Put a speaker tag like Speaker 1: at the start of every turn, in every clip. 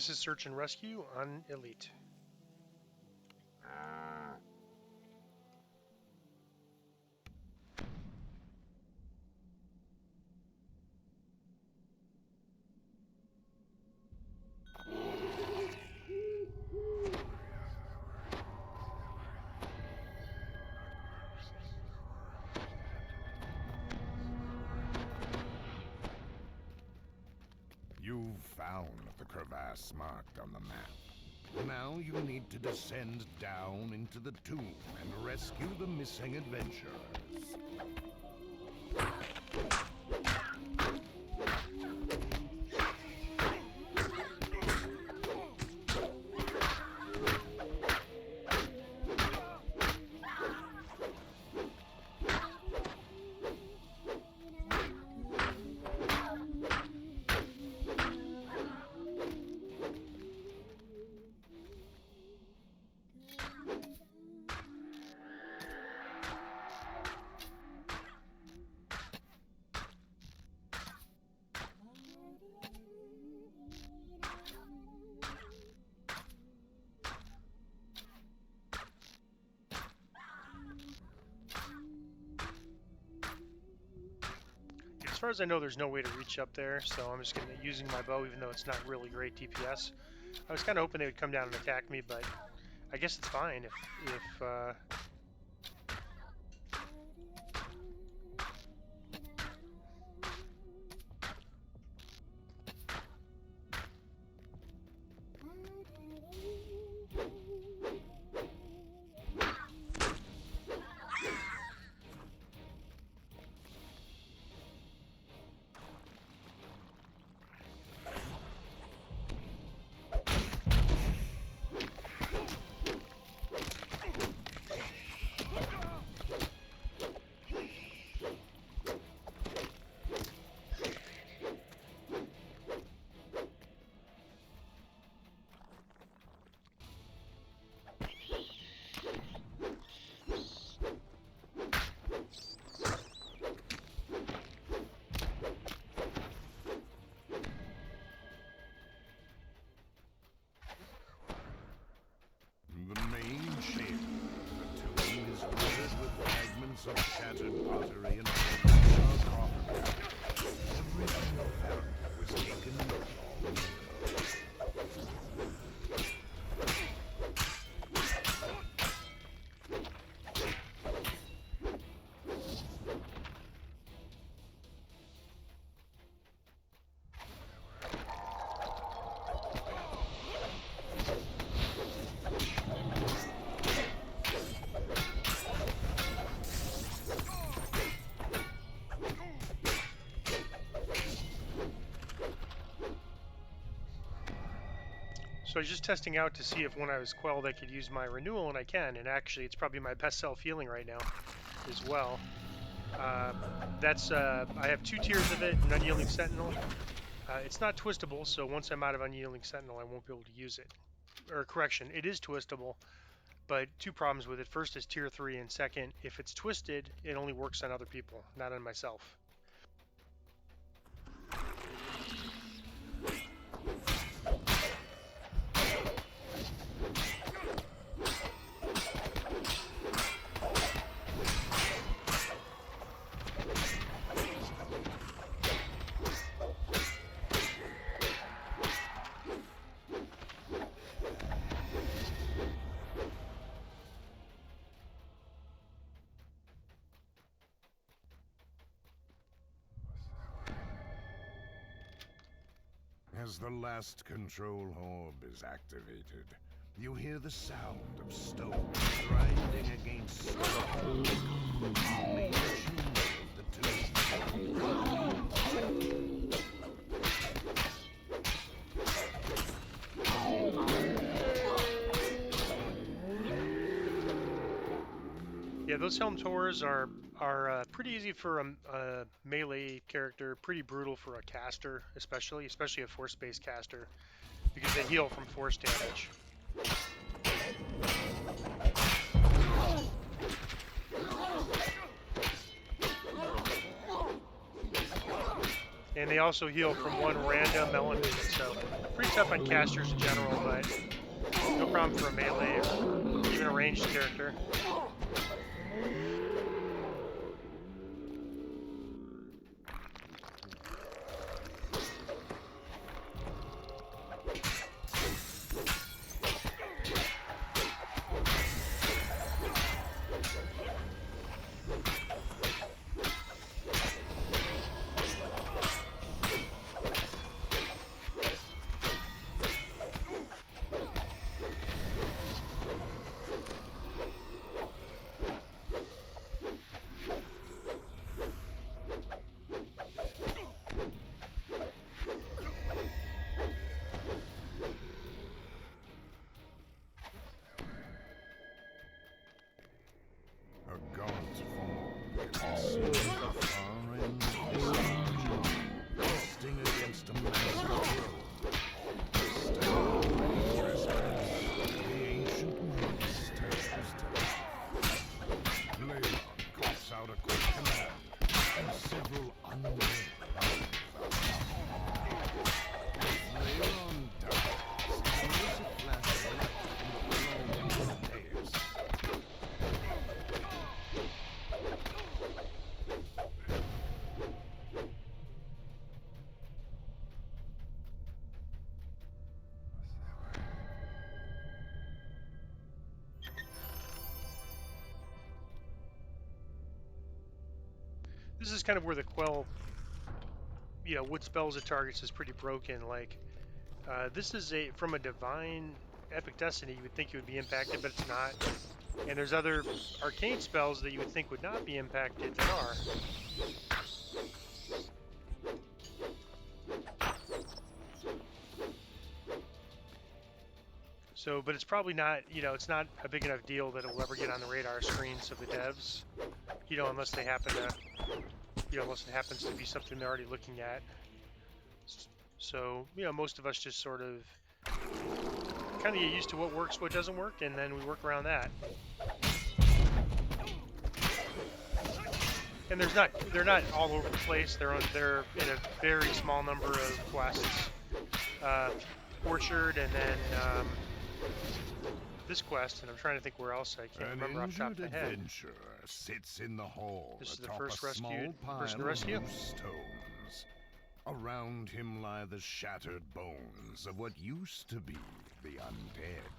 Speaker 1: This is Search and Rescue on Elite.
Speaker 2: You've found the crevasse marked on the map. Now you need to descend down into the tomb and rescue the missing adventurers.
Speaker 1: As far as I know, there's no way to reach up there, so I'm just going to be using my bow, even though it's not really great DPS. I was kind of hoping they would come down and attack me, but I guess it's fine if
Speaker 2: The main chamber. The tomb is littered with fragments of shattered pottery and sarcophagus. Everything of value was taken long ago.
Speaker 1: So I was just testing out to see if when I was quelled I could use my renewal, and I can, and actually it's probably my best self-healing right now as well. I have 2 tiers of it, an Unyielding Sentinel. It's not twistable, so once I'm out of Unyielding Sentinel I won't be able to use it. Or correction, it is twistable, but 2 problems with it. First is tier 3, and second, if it's twisted, it only works on other people, not on myself.
Speaker 2: As the last control orb is activated, you hear the sound of stone grinding against stone. The main chamber of the tomb.
Speaker 1: Yeah, those Helm Tors are pretty easy for a melee character, pretty brutal for a caster, especially a force-based caster, because they heal from force damage. And they also heal from one random element, so pretty tough on casters in general, but no problem for a melee or even a ranged character.
Speaker 2: A gaunt form can be seen at the far end of the stage, resting against a massive throne. Still dangerous man, the ancient monk stirs to life. Leon coughs out a quick command, and several undead rounds are found. If Leon dies, there is a flash of light in the throne dais.
Speaker 1: This is kind of where the Quell, what spells it targets is pretty broken. Like, this is from a divine epic destiny, you would think it would be impacted, but it's not. And there's other arcane spells that you would think would not be impacted that are. So, but it's probably not, it's not a big enough deal that it will ever get on the radar screens of the devs, unless they happen to, unless it happens to be something they're already looking at. So, most of us just sort of kind of get used to what works, what doesn't work, and then we work around that. And they're not all over the place. They're in a very small number of quests. Orchard, and then this quest, and I'm trying to think where else. I can't remember off the top of my head.
Speaker 2: An adventurer sits in the hall
Speaker 1: This is the
Speaker 2: atop
Speaker 1: first
Speaker 2: a small
Speaker 1: person to
Speaker 2: pile
Speaker 1: rescue.
Speaker 2: of loose stones. Around him lie the shattered bones of what used to be the undead.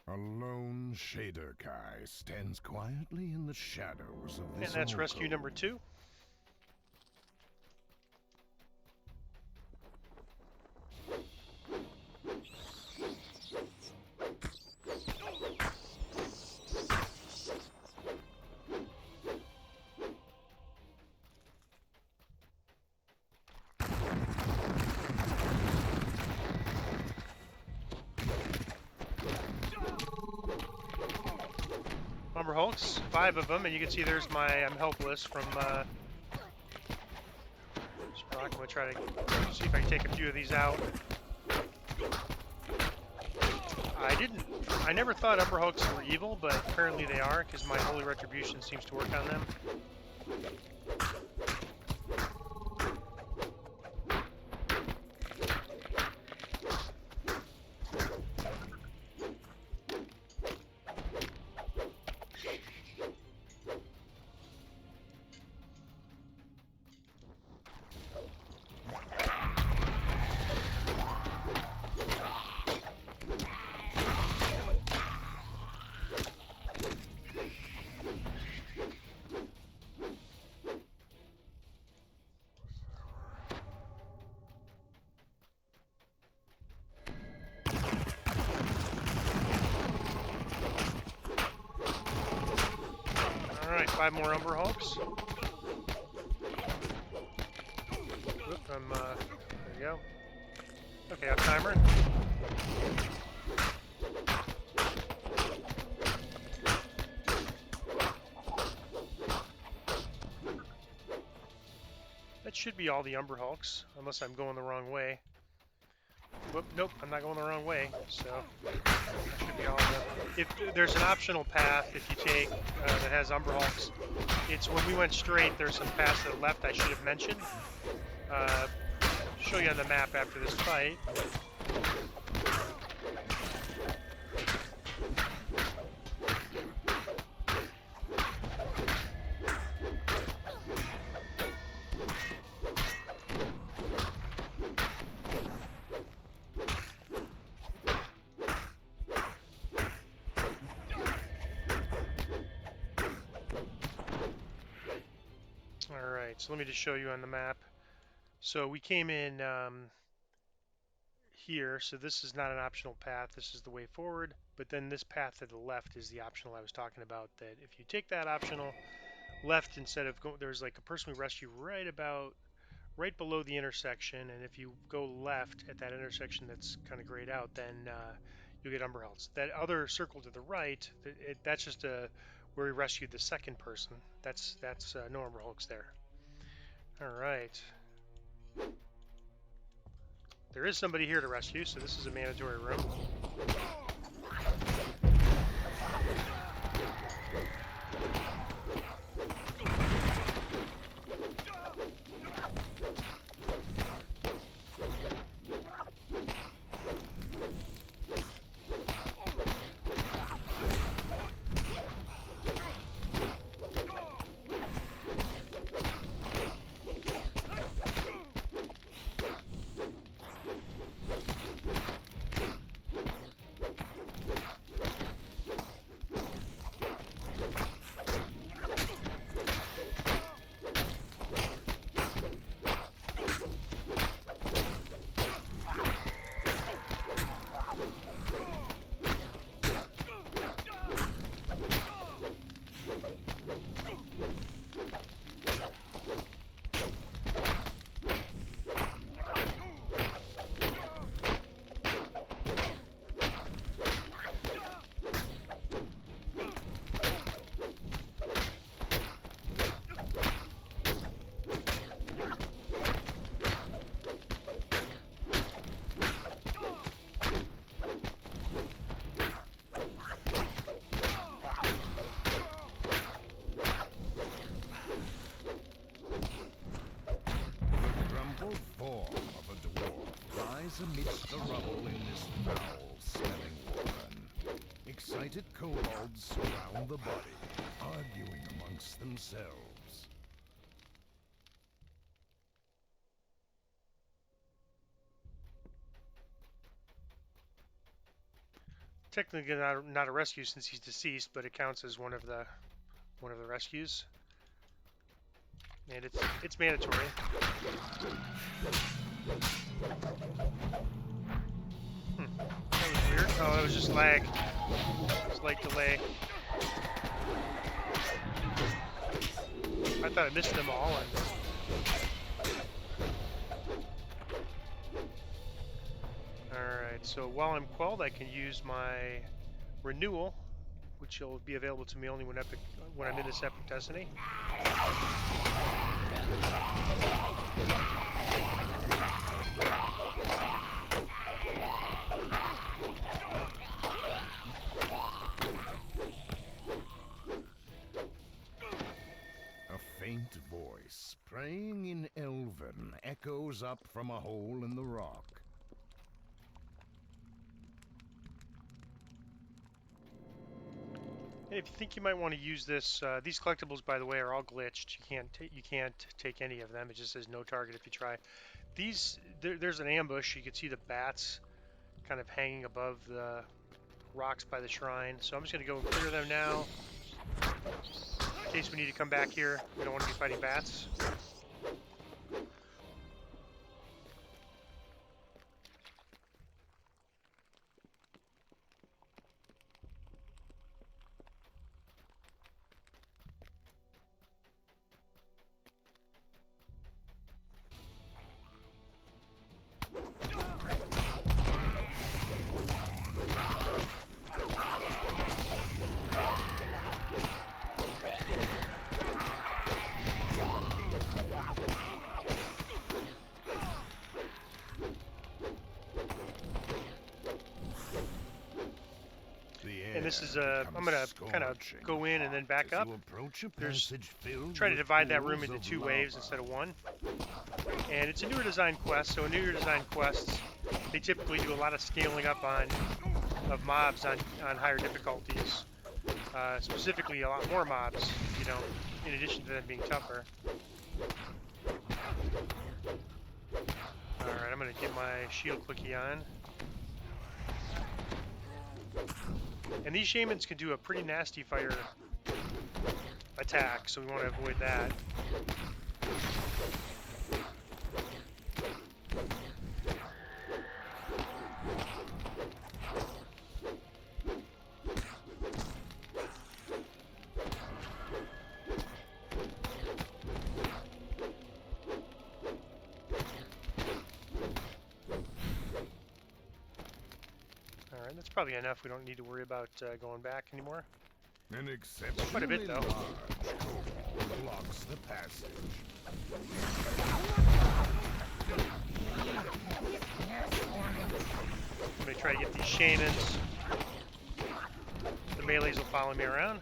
Speaker 2: A lone shader guy stands quietly in the shadows of this
Speaker 1: And that's
Speaker 2: alcove.
Speaker 1: rescue number 2. Lumber Hulks, 5 of them, and you can see there's my I'm helpless from Sprock. I'm gonna try to see if I can take a few of these out. I never thought Umber Hulks were evil, but apparently they are, because my Holy Retribution seems to work on them. Alright, 5 more Umber Hulks. Oop, there we go. Okay, off timer. should be all the Umber Hulks, unless I'm going the wrong way. Whoop, nope, I'm not going the wrong way, so that should be all of them. If there's an optional path if you take that has Umber Hulks, it's when we went straight, there's some paths to the left I should have mentioned. Show you on the map after this fight. Alright, so let me just show you on the map. So we came in here, so this is not an optional path, this is the way forward, but then this path to the left is the optional I was talking about, that if you take that optional left instead of going, there's like a person we rescue right below the intersection, and if you go left at that intersection that's kind of grayed out, then you'll get Umber Hulks. That other circle to the right, that's just where we rescued the second person. That's no Umber Hulks there. All right. There is somebody here to rescue, so this is a mandatory room.
Speaker 2: Amidst the rubble in this foul-smelling warren. Excited kobolds surround the body, arguing amongst themselves.
Speaker 1: Technically not a rescue since he's deceased, but it counts as one of the rescues. And it's mandatory. That was weird. Oh, that was just lag. Slight delay. I thought I missed them all. Alright, so while I'm quelled, I can use my renewal, which will be available to me only when I'm in this epic destiny.
Speaker 2: A faint voice, praying in Elven, echoes up from a hole in the rock.
Speaker 1: Hey, if you think you might want to use this, these collectibles, by the way, are all glitched. You can't take any of them. It just says no target if you try. These there's an ambush. You can see the bats kind of hanging above the rocks by the shrine. So I'm just going to go and clear them now. In case we need to come back here. We don't want to be fighting bats. this is I'm gonna kind of go in and then back up. There's try to divide that room into 2 waves instead of 1. And it's a newer design quest, so newer design quests, they typically do a lot of scaling up of mobs on higher difficulties. Specifically, a lot more mobs, you know, in addition to them being tougher. Alright, I'm gonna get my shield clicky on. And these shamans can do a pretty nasty fire attack, so we want to avoid that. Alright, that's probably enough. We don't need to worry about going back anymore.
Speaker 2: An exceptionally
Speaker 1: Quite a bit, though.
Speaker 2: large kobold blocks the passage.
Speaker 1: I'm going to try to get these shamans. The melees will follow me around.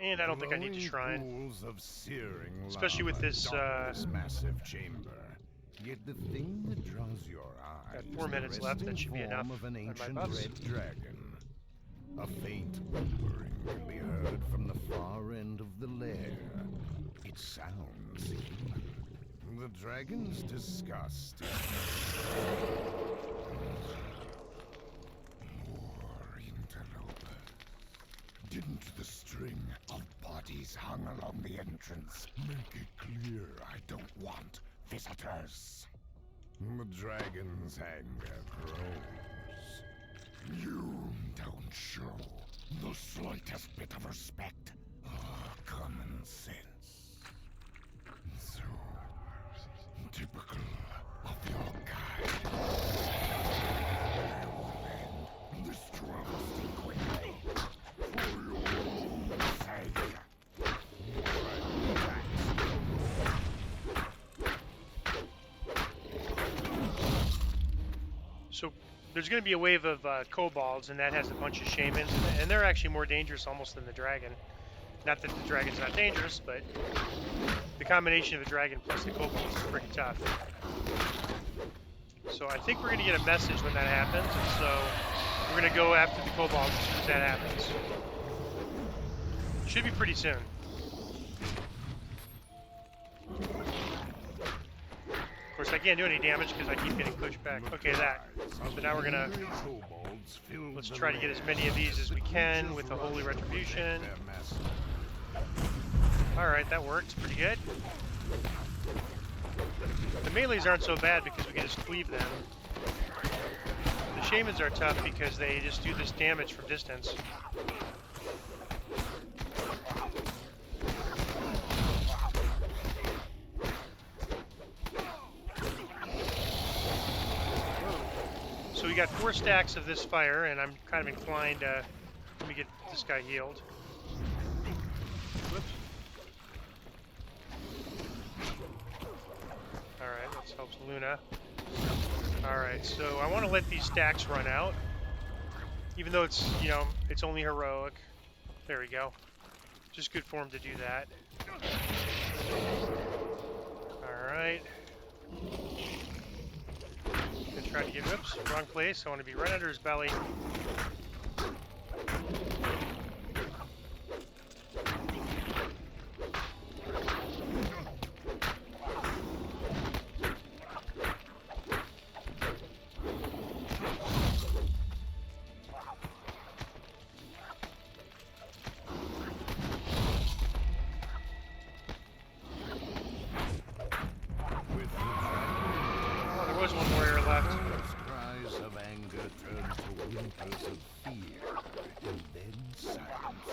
Speaker 1: And I don't think I need to shrine. Especially with this
Speaker 2: massive chamber. Yet the thing that draws your eye
Speaker 1: got 4 minutes left. That should be enough
Speaker 2: of an
Speaker 1: on
Speaker 2: ancient
Speaker 1: my buffs.
Speaker 2: red dragon. A faint whimpering can be heard from the far end of the lair. It sounds human. The dragon's disgust is more interlopers. Didn't the string of bodies hung along the entrance make it clear I don't want visitors? The dragon's anger grows. You don't show the slightest bit of respect or common sense. So typical of your kind. I will end this travesty quickly. For your own sake.
Speaker 1: So there's going to be a wave of kobolds, and that has a bunch of shamans, and they're actually more dangerous almost than the dragon. Not that the dragon's not dangerous, but the combination of the dragon plus the kobolds is pretty tough. So I think we're going to get a message when that happens, and so we're going to go after the kobolds as soon as that happens. Should be pretty soon. Of course, I can't do any damage because I keep getting pushed back. Okay, that. So now we're going to... Let's try to get as many of these as we can with the Holy Retribution. Alright, that worked pretty good. The melees aren't so bad because we can just cleave them. The shamans are tough because they just do this damage from distance. So we got 4 stacks of this fire, and I'm kind of inclined to... Let me get this guy healed. Whoops. Alright, that helps Luna. Alright, so I want to let these stacks run out. Even though it's, you know, it's only heroic. There we go. Just good form to do that. Alright. Trying to get, oops, wrong place. I want to be right under his belly. Oh, there was one warrior left.
Speaker 2: Cries of anger turn to whimpers of fear, and then silence.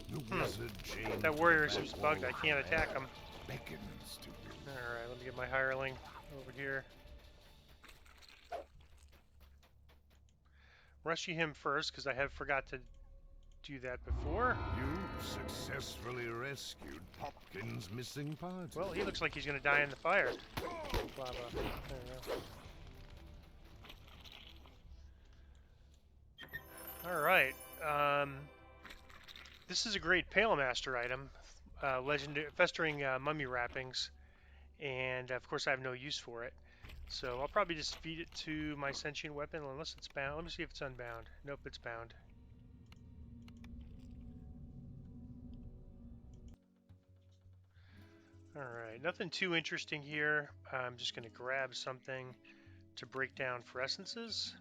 Speaker 2: The wizard chained
Speaker 1: That
Speaker 2: to
Speaker 1: warrior
Speaker 2: the
Speaker 1: seems
Speaker 2: back
Speaker 1: bugged.
Speaker 2: wall
Speaker 1: I can't attack him.
Speaker 2: beckons to you.
Speaker 1: Alright, let me get my hireling over here. Rescue him first, because I have forgot to do that before.
Speaker 2: You successfully rescued Popkin's missing party.
Speaker 1: Well, he looks like he's going to die in the fire. Lava. There we go. Alright. This is a great Pale Master item. Legendary Festering Mummy Wrappings. And, of course, I have no use for it. So I'll probably just feed it to my sentient weapon, unless it's bound. Let me see if it's unbound. Nope, it's bound. Alright, nothing too interesting here. I'm just going to grab something to break down fluorescences.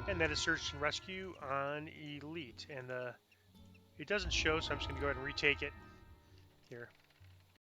Speaker 1: And that is search and rescue on Elite. And it doesn't show, so I'm just going to go ahead and retake it here.